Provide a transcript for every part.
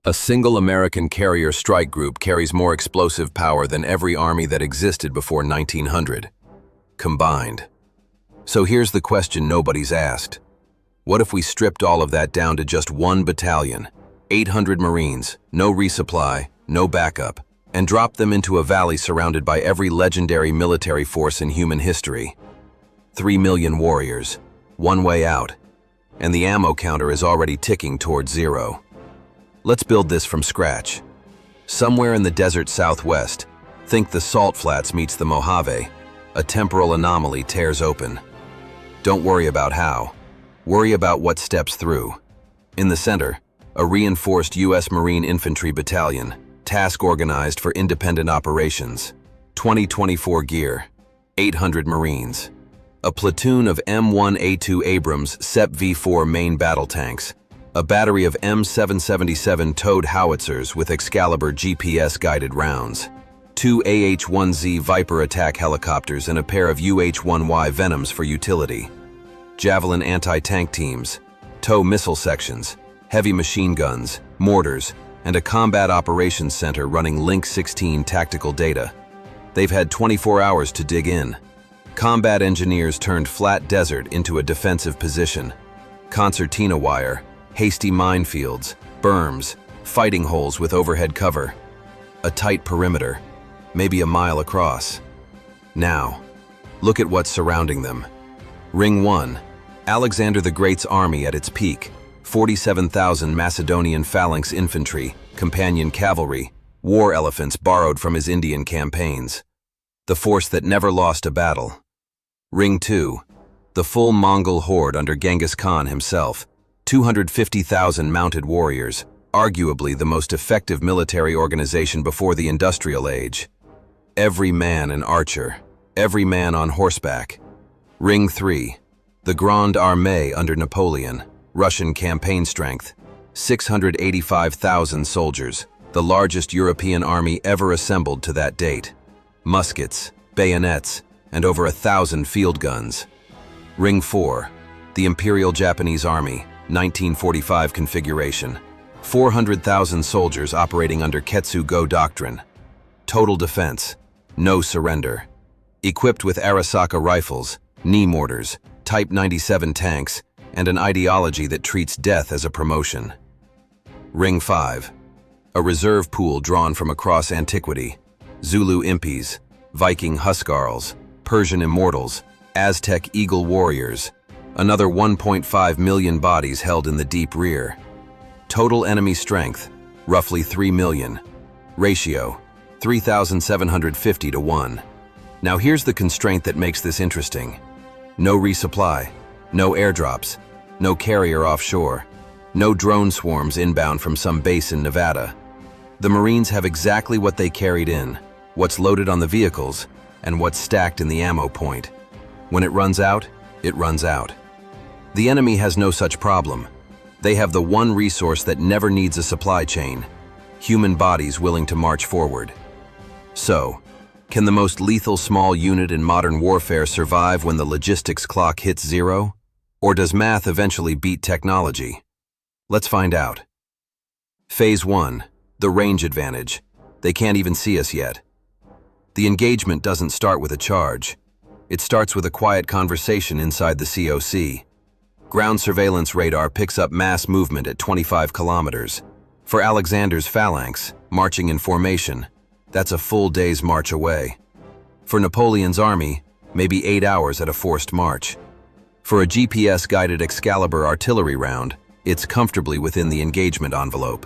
A single American carrier strike group carries more explosive power than every army that existed before 1900, combined. So here's the question nobody's asked. What if we stripped all of that down to just one battalion, 800 Marines, no resupply, no backup, and dropped them into a valley surrounded by every legendary military force in human history? 3 million warriors, one way out, and the ammo counter is already ticking towards zero. Let's build this from scratch. Somewhere in the desert southwest, think the Salt Flats meets the Mojave, a temporal anomaly tears open. Don't worry about how. Worry about what steps through. In the center, a reinforced U.S. Marine Infantry Battalion, task organized for independent operations. 2024 gear, 800 Marines. A platoon of M1A2 Abrams SEP V4 main battle tanks. A battery of M777 towed howitzers with Excalibur GPS-guided rounds. 2 AH-1Z Viper attack helicopters and a pair of UH-1Y Venoms for utility. Javelin anti-tank teams, tow missile sections, heavy machine guns, mortars, and a combat operations center running Link 16 tactical data. They've had 24 hours to dig in. Combat engineers turned flat desert into a defensive position. Concertina wire, hasty minefields, berms, fighting holes with overhead cover. A tight perimeter, maybe a mile across. Now, look at what's surrounding them. Ring 1, Alexander the Great's army at its peak, 47,000 Macedonian phalanx infantry, companion cavalry, war elephants borrowed from his Indian campaigns. The force that never lost a battle. Ring 2, the full Mongol horde under Genghis Khan himself, 250,000 mounted warriors, arguably the most effective military organization before the industrial age. Every man an archer, every man on horseback. Ring 3, the Grande Armée under Napoleon, Russian campaign strength, 685,000 soldiers, the largest European army ever assembled to that date. Muskets, bayonets, and over 1,000 field guns. Ring 4, the Imperial Japanese Army, 1945 configuration, 400,000 soldiers operating under Ketsu-go doctrine. Total defense, no surrender. Equipped with Arisaka rifles, knee mortars, Type 97 tanks, and an ideology that treats death as a promotion. Ring 5, a reserve pool drawn from across antiquity. Zulu impis, Viking huscarls, Persian Immortals, Aztec eagle warriors, another 1.5 million bodies held in the deep rear. Total enemy strength, roughly 3 million. Ratio, 3,750 to 1. Now here's the constraint that makes this interesting. No resupply, no airdrops, no carrier offshore, no drone swarms inbound from some base in Nevada. The Marines have exactly what they carried in, what's loaded on the vehicles, and what's stacked in the ammo point. When it runs out, it runs out. The enemy has no such problem. They have the one resource that never needs a supply chain: human bodies willing to march forward. So, can the most lethal small unit in modern warfare survive when the logistics clock hits zero? Or does math eventually beat technology? Let's find out. Phase 1, the range advantage. They can't even see us yet. The engagement doesn't start with a charge. It starts with a quiet conversation inside the COC. Ground surveillance radar picks up mass movement at 25 kilometers. For Alexander's phalanx, marching in formation, that's a full day's march away. For Napoleon's army, maybe 8 hours at a forced march. For a GPS-guided Excalibur artillery round, it's comfortably within the engagement envelope.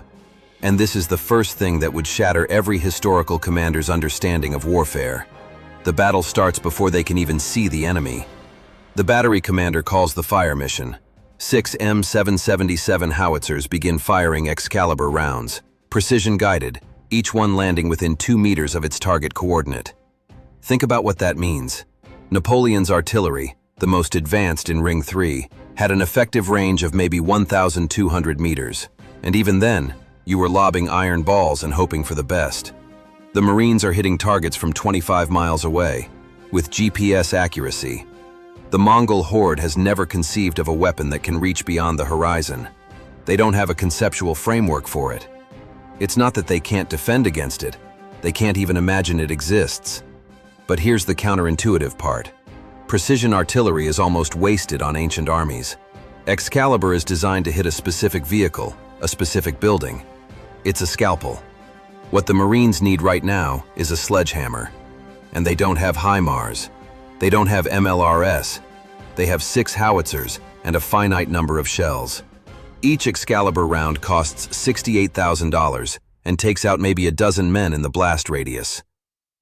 And this is the first thing that would shatter every historical commander's understanding of warfare. The battle starts before they can even see the enemy. The battery commander calls the fire mission. 6 M777 howitzers begin firing Excalibur rounds, precision-guided, each one landing within 2 meters of its target coordinate. Think about what that means. Napoleon's artillery, the most advanced in Ring 3, had an effective range of maybe 1,200 meters. And even then, you were lobbing iron balls and hoping for the best. The Marines are hitting targets from 25 miles away, with GPS accuracy. The Mongol horde has never conceived of a weapon that can reach beyond the horizon. They don't have a conceptual framework for it. It's not that they can't defend against it. They can't even imagine it exists. But here's the counterintuitive part. Precision artillery is almost wasted on ancient armies. Excalibur is designed to hit a specific vehicle, a specific building. It's a scalpel. What the Marines need right now is a sledgehammer. And they don't have HIMARS. They don't have MLRS. They have 6 howitzers and a finite number of shells. Each Excalibur round costs $68,000 and takes out maybe a dozen men in the blast radius.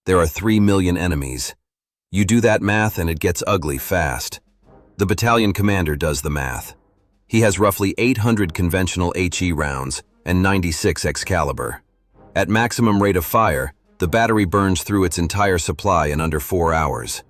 There are 3 million enemies. You do that math and it gets ugly fast. The battalion commander does the math. He has roughly 800 conventional HE rounds and 96 Excalibur. At maximum rate of fire, the battery burns through its entire supply in under 4 hours.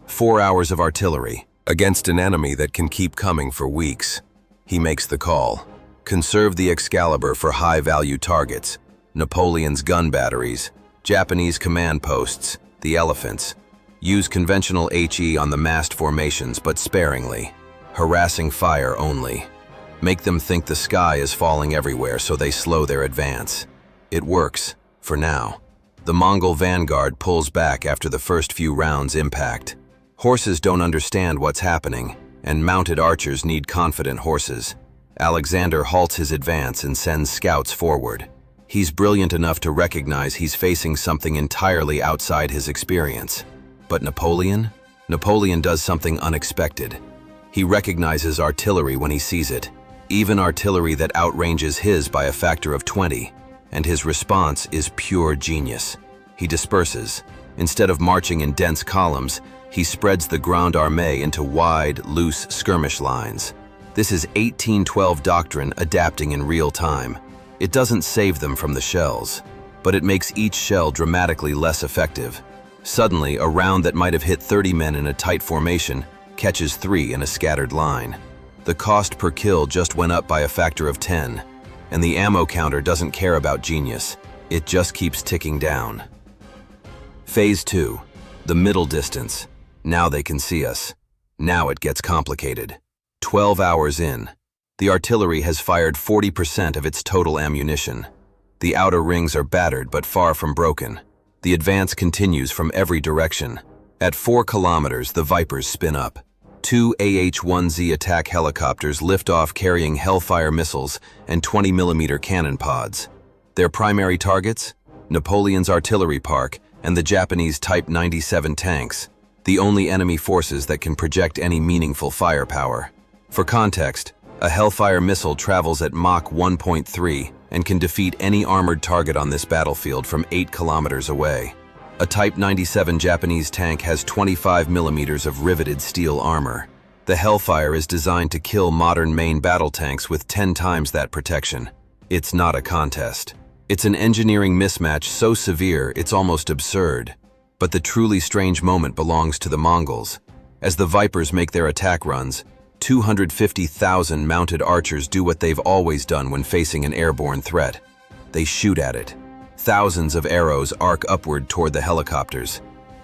4 hours of artillery, against an enemy that can keep coming for weeks. He makes the call. Conserve the Excalibur for high-value targets, Napoleon's gun batteries, Japanese command posts, the elephants. Use conventional HE on the massed formations, but sparingly. Harassing fire only. Make them think the sky is falling everywhere so they slow their advance. It works, for now. The Mongol vanguard pulls back after the first few rounds impact. Horses don't understand what's happening, and mounted archers need confident horses. Alexander halts his advance and sends scouts forward. He's brilliant enough to recognize he's facing something entirely outside his experience. But Napoleon? Napoleon does something unexpected. He recognizes artillery when he sees it, even artillery that outranges his by a factor of 20, and his response is pure genius. He disperses. Instead of marching in dense columns, he spreads the Grande Armée into wide, loose skirmish lines. This is 1812 doctrine adapting in real time. It doesn't save them from the shells, but it makes each shell dramatically less effective. Suddenly, a round that might have hit 30 men in a tight formation catches 3 in a scattered line. The cost per kill just went up by a factor of 10, and the ammo counter doesn't care about genius. It just keeps ticking down. Phase 2. The middle distance. Now they can see us. Now it gets complicated. 12 hours in. The artillery has fired 40% of its total ammunition. The outer rings are battered but far from broken. The advance continues from every direction. At 4 kilometers, the Vipers spin up. 2 AH-1Z attack helicopters lift off carrying Hellfire missiles and 20mm cannon pods. Their primary targets? Napoleon's artillery park and the Japanese Type 97 tanks, the only enemy forces that can project any meaningful firepower. For context, a Hellfire missile travels at Mach 1.3 and can defeat any armored target on this battlefield from 8 kilometers away. A Type 97 Japanese tank has 25mm of riveted steel armor. The Hellfire is designed to kill modern main battle tanks with 10 times that protection. It's not a contest. It's an engineering mismatch so severe it's almost absurd. But the truly strange moment belongs to the Mongols. As the Vipers make their attack runs, 250,000 mounted archers do what they've always done when facing an airborne threat. They shoot at it. Thousands of arrows arc upward toward the helicopters.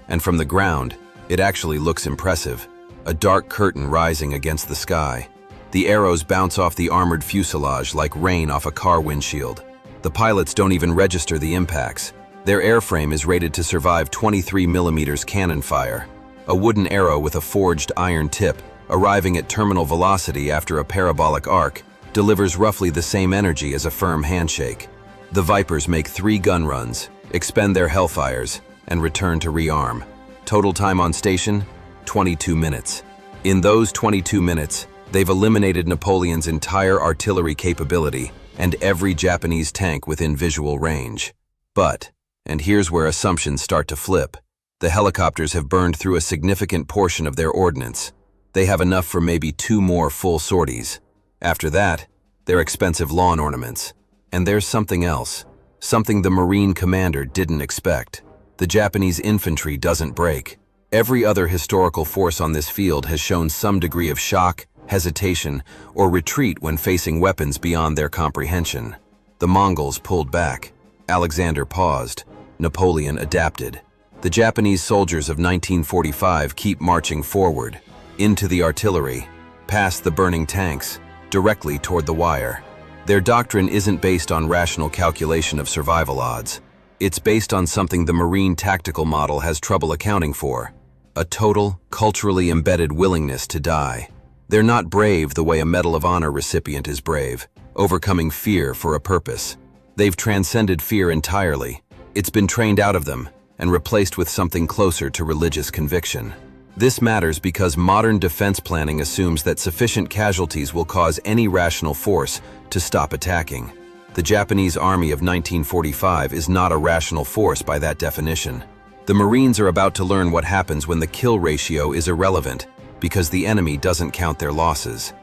And from the ground, it actually looks impressive. A dark curtain rising against the sky. The arrows bounce off the armored fuselage like rain off a car windshield. The pilots don't even register the impacts. Their airframe is rated to survive 23mm cannon fire. A wooden arrow with a forged iron tip, arriving at terminal velocity after a parabolic arc, delivers roughly the same energy as a firm handshake. The Vipers make 3 gun runs, expend their Hellfires, and return to rearm. Total time on station, 22 minutes. In those 22 minutes, they've eliminated Napoleon's entire artillery capability and every Japanese tank within visual range. But, and here's where assumptions start to flip, the helicopters have burned through a significant portion of their ordnance. They have enough for maybe 2 more full sorties. After that, they're expensive lawn ornaments. And there's something else, something the Marine commander didn't expect. The Japanese infantry doesn't break. Every other historical force on this field has shown some degree of shock, hesitation, or retreat when facing weapons beyond their comprehension. The Mongols pulled back. Alexander paused. Napoleon adapted. The Japanese soldiers of 1945 keep marching forward, into the artillery, past the burning tanks, directly toward the wire. Their doctrine isn't based on rational calculation of survival odds. It's based on something the Marine tactical model has trouble accounting for: a total, culturally embedded willingness to die. They're not brave the way a Medal of Honor recipient is brave, overcoming fear for a purpose. They've transcended fear entirely. It's been trained out of them and replaced with something closer to religious conviction. This matters because modern defense planning assumes that sufficient casualties will cause any rational force to stop attacking. The Japanese Army of 1945 is not a rational force by that definition. The Marines are about to learn what happens when the kill ratio is irrelevant because the enemy doesn't count their losses.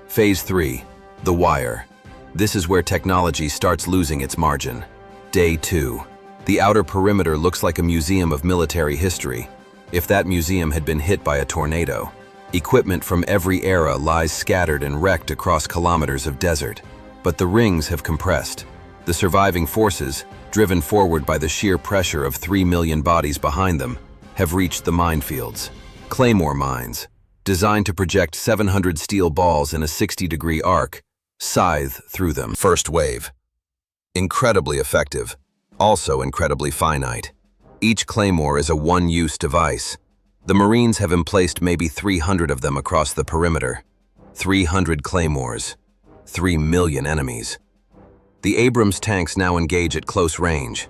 Phase 3. The Wire. This is where technology starts losing its margin. Day 2. The outer perimeter looks like a museum of military history, if that museum had been hit by a tornado. Equipment from every era lies scattered and wrecked across kilometers of desert. But the rings have compressed. The surviving forces, driven forward by the sheer pressure of 3 million bodies behind them, have reached the minefields. Claymore mines, designed to project 700 steel balls in a 60-degree arc, scythe through them. First wave. Incredibly effective, also incredibly finite. Each claymore is a one-use device. The Marines have emplaced maybe 300 of them across the perimeter. 300 claymores. 3 million enemies. The Abrams tanks now engage at close range.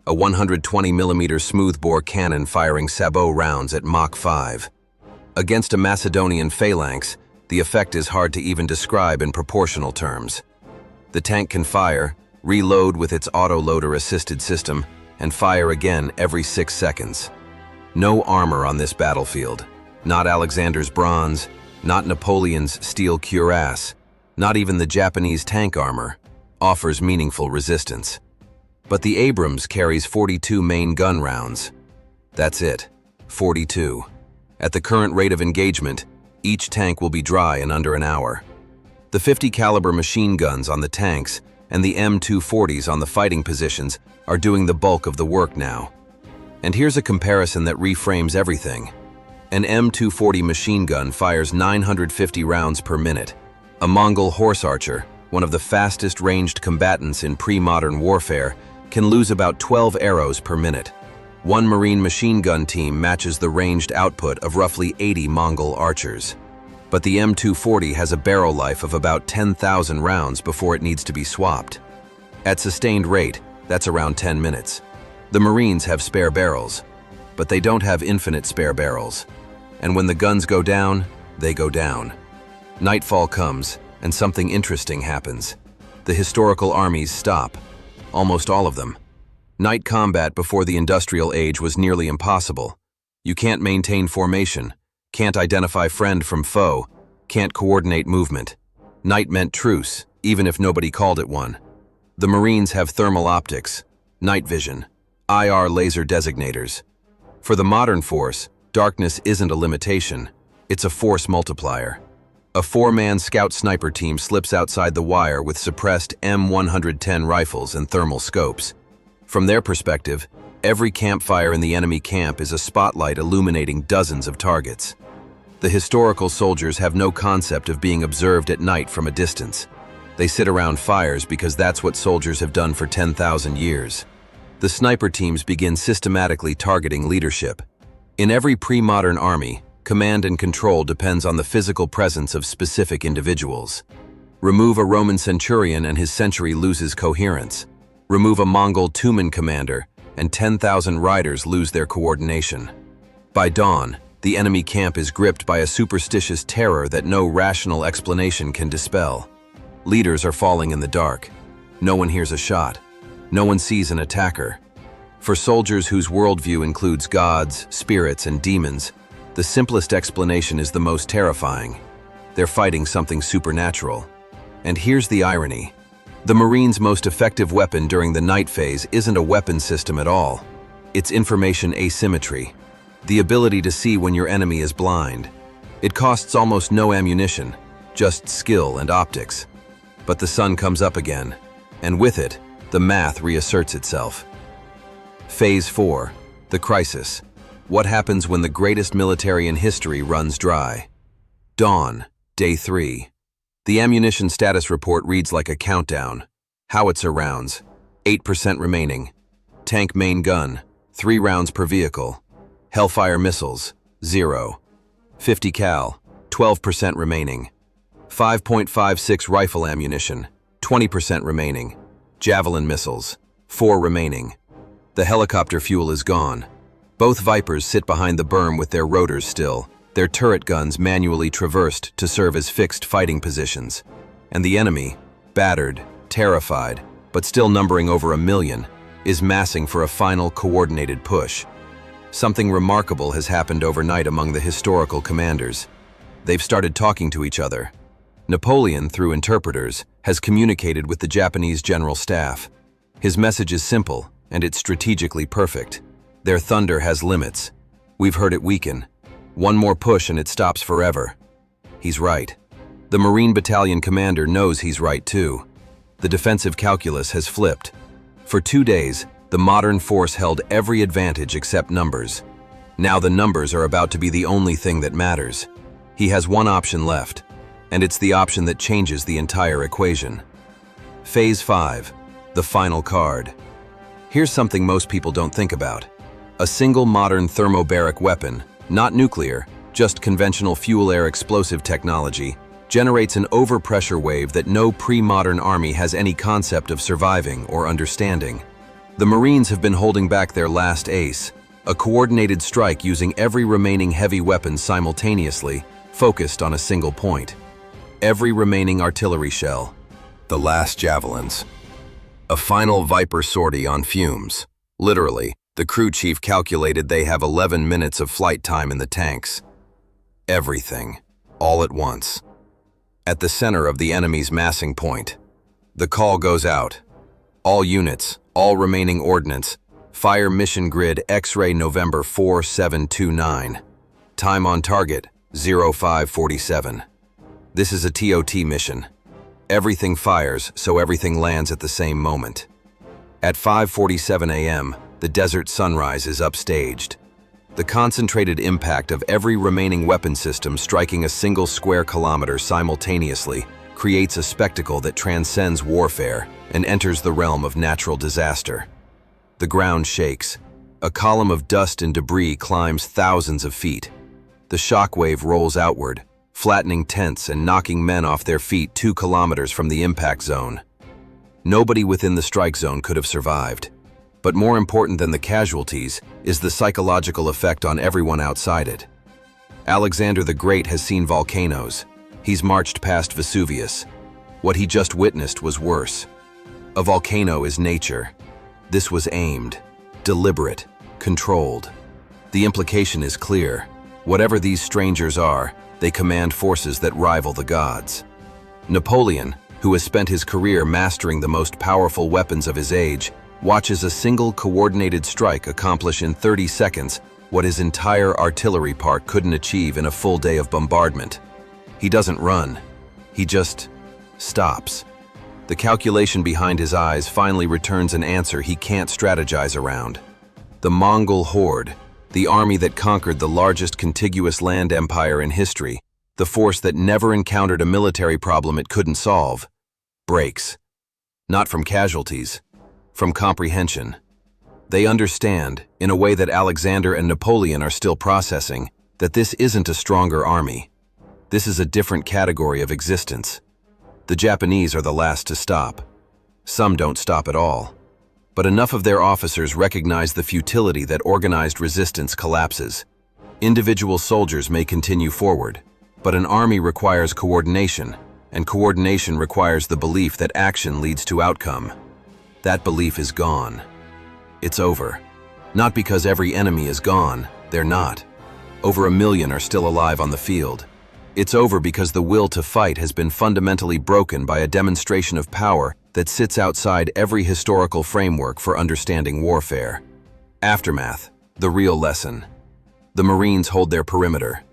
A 120mm smoothbore cannon firing sabot rounds at Mach 5. Against a Macedonian phalanx, the effect is hard to even describe in proportional terms. The tank can fire, reload with its autoloader-assisted system, and fire again every 6 seconds. No armor on this battlefield. Not Alexander's bronze, not Napoleon's steel cuirass, not even the Japanese tank armor offers meaningful resistance. But the Abrams carries 42 main gun rounds. That's it, 42. At the current rate of engagement, each tank will be dry in under an hour. The 50 caliber machine guns on the tanks and the M240s on the fighting positions are doing the bulk of the work now. And here's a comparison that reframes everything. An M240 machine gun fires 950 rounds per minute. A Mongol horse archer, one of the fastest ranged combatants in pre-modern warfare, can lose about 12 arrows per minute. One Marine machine gun team matches the ranged output of roughly 80 Mongol archers. But the M240 has a barrel life of about 10,000 rounds before it needs to be swapped. At sustained rate, that's around 10 minutes. The Marines have spare barrels, but they don't have infinite spare barrels. And when the guns go down, they go down. Nightfall comes, and something interesting happens. The historical armies stop. Almost all of them. Night combat before the industrial age was nearly impossible. You can't maintain formation, can't identify friend from foe, can't coordinate movement. Night meant truce, even if nobody called it one. The Marines have thermal optics, night vision, IR laser designators. For the modern force, darkness isn't a limitation, it's a force multiplier. A 4-man scout sniper team slips outside the wire with suppressed M110 rifles and thermal scopes. From their perspective, every campfire in the enemy camp is a spotlight illuminating dozens of targets. The historical soldiers have no concept of being observed at night from a distance. They sit around fires because that's what soldiers have done for 10,000 years. The sniper teams begin systematically targeting leadership. In every pre-modern army, command and control depends on the physical presence of specific individuals. Remove a Roman centurion and his century loses coherence. Remove a Mongol Tumen commander, and 10,000 riders lose their coordination. By dawn, the enemy camp is gripped by a superstitious terror that no rational explanation can dispel. Leaders are falling in the dark. No one hears a shot. No one sees an attacker. For soldiers whose worldview includes gods, spirits, and demons, the simplest explanation is the most terrifying. They're fighting something supernatural. And here's the irony. The Marines' most effective weapon during the night phase isn't a weapon system at all. It's information asymmetry, the ability to see when your enemy is blind. It costs almost no ammunition, just skill and optics. But the sun comes up again, and with it, the math reasserts itself. Phase 4, the crisis. What happens when the greatest military in history runs dry? Dawn, day 3. The ammunition status report reads like a countdown. Howitzer rounds, 8% remaining. Tank main gun, 3 rounds per vehicle. Hellfire missiles, 0. 50 cal, 12% remaining. 5.56 rifle ammunition, 20% remaining. Javelin missiles, 4 remaining. The helicopter fuel is gone. Both Vipers sit behind the berm with their rotors still, their turret guns manually traversed to serve as fixed fighting positions. And the enemy, battered, terrified, but still numbering over 1 million, is massing for a final coordinated push. Something remarkable has happened overnight among the historical commanders. They've started talking to each other. Napoleon, through interpreters, has communicated with the Japanese general staff. His message is simple, and it's strategically perfect. Their thunder has limits. We've heard it weaken. One more push and it stops forever. He's right. The Marine Battalion commander knows he's right too. The defensive calculus has flipped. For 2 days, the modern force held every advantage except numbers. Now the numbers are about to be the only thing that matters. He has one option left, and it's the option that changes the entire equation. Phase 5, the final card. Here's something most people don't think about. A single modern thermobaric weapon, not nuclear, just conventional fuel-air explosive technology, generates an overpressure wave that no pre-modern army has any concept of surviving or understanding. The Marines have been holding back their last ace, a coordinated strike using every remaining heavy weapon simultaneously, focused on a single point. Every remaining artillery shell. The last javelins. A final Viper sortie on fumes. Literally, the crew chief calculated they have 11 minutes of flight time in the tanks. Everything, all at once. At the center of the enemy's massing point. The call goes out. All units, all remaining ordnance, fire mission grid X-ray November 4729. Time on target, 0547. This is a TOT mission. Everything fires, so everything lands at the same moment. At 5:47 a.m., the desert sunrise is upstaged. The concentrated impact of every remaining weapon system striking a single square kilometer simultaneously creates a spectacle that transcends warfare and enters the realm of natural disaster. The ground shakes. A column of dust and debris climbs thousands of feet. The shockwave rolls outward, flattening tents and knocking men off their feet 2 kilometers from the impact zone. Nobody within the strike zone could have survived. But more important than the casualties is the psychological effect on everyone outside it. Alexander the Great has seen volcanoes. He's marched past Vesuvius. What he just witnessed was worse. A volcano is nature. This was aimed, deliberate, controlled. The implication is clear. Whatever these strangers are, they command forces that rival the gods. Napoleon, who has spent his career mastering the most powerful weapons of his age, watches a single coordinated strike accomplish in 30 seconds what his entire artillery park couldn't achieve in a full day of bombardment. He doesn't run. He just stops. The calculation behind his eyes finally returns an answer he can't strategize around. The Mongol horde, the army that conquered the largest contiguous land empire in history, the force that never encountered a military problem it couldn't solve, breaks. Not from casualties, from comprehension. They understand, in a way that Alexander and Napoleon are still processing, that this isn't a stronger army. This is a different category of existence. The Japanese are the last to stop. Some don't stop at all. But enough of their officers recognize the futility that organized resistance collapses. Individual soldiers may continue forward, but an army requires coordination, and coordination requires the belief that action leads to outcome. That belief is gone. It's over. Not because every enemy is gone, they're not. Over 1 million are still alive on the field. It's over because the will to fight has been fundamentally broken by a demonstration of power that sits outside every historical framework for understanding warfare. Aftermath, the real lesson. The Marines hold their perimeter.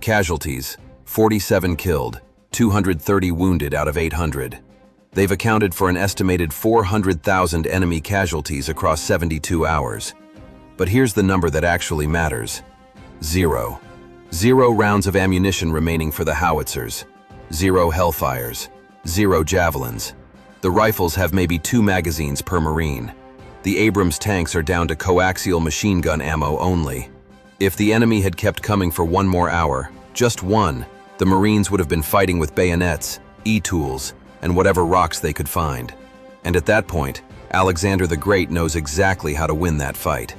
Casualties, 47 killed, 230 wounded out of 800. They've accounted for an estimated 400,000 enemy casualties across 72 hours. But here's the number that actually matters. 0. 0 rounds of ammunition remaining for the howitzers. 0 Hellfires, 0 Javelins. The rifles have maybe 2 magazines per Marine. The Abrams tanks are down to coaxial machine gun ammo only. If the enemy had kept coming for 1 more hour, just 1, the Marines would have been fighting with bayonets, e-tools, and whatever rocks they could find. And at that point, Alexander the Great knows exactly how to win that fight.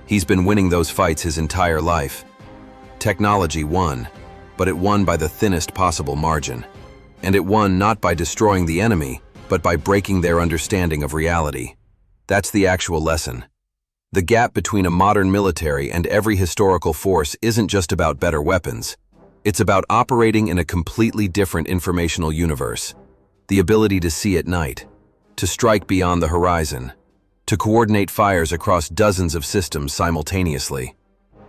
He's been winning those fights his entire life. Technology won, but it won by the thinnest possible margin. And it won not by destroying the enemy, but by breaking their understanding of reality. That's the actual lesson. The gap between a modern military and every historical force isn't just about better weapons. It's about operating in a completely different informational universe. The ability to see at night, to strike beyond the horizon, to coordinate fires across dozens of systems simultaneously.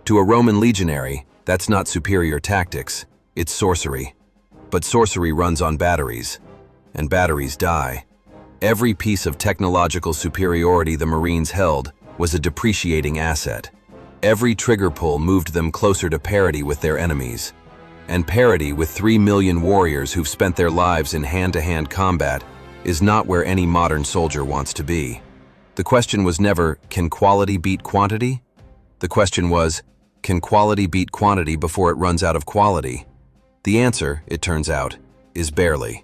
To a Roman legionary, that's not superior tactics, it's sorcery. But sorcery runs on batteries, and batteries die. Every piece of technological superiority the Marines held was a depreciating asset. Every trigger pull moved them closer to parity with their enemies. And parity with 3 million warriors who've spent their lives in hand-to-hand combat is not where any modern soldier wants to be. The question was never, can quality beat quantity? The question was, can quality beat quantity before it runs out of quality? The answer, it turns out, is barely.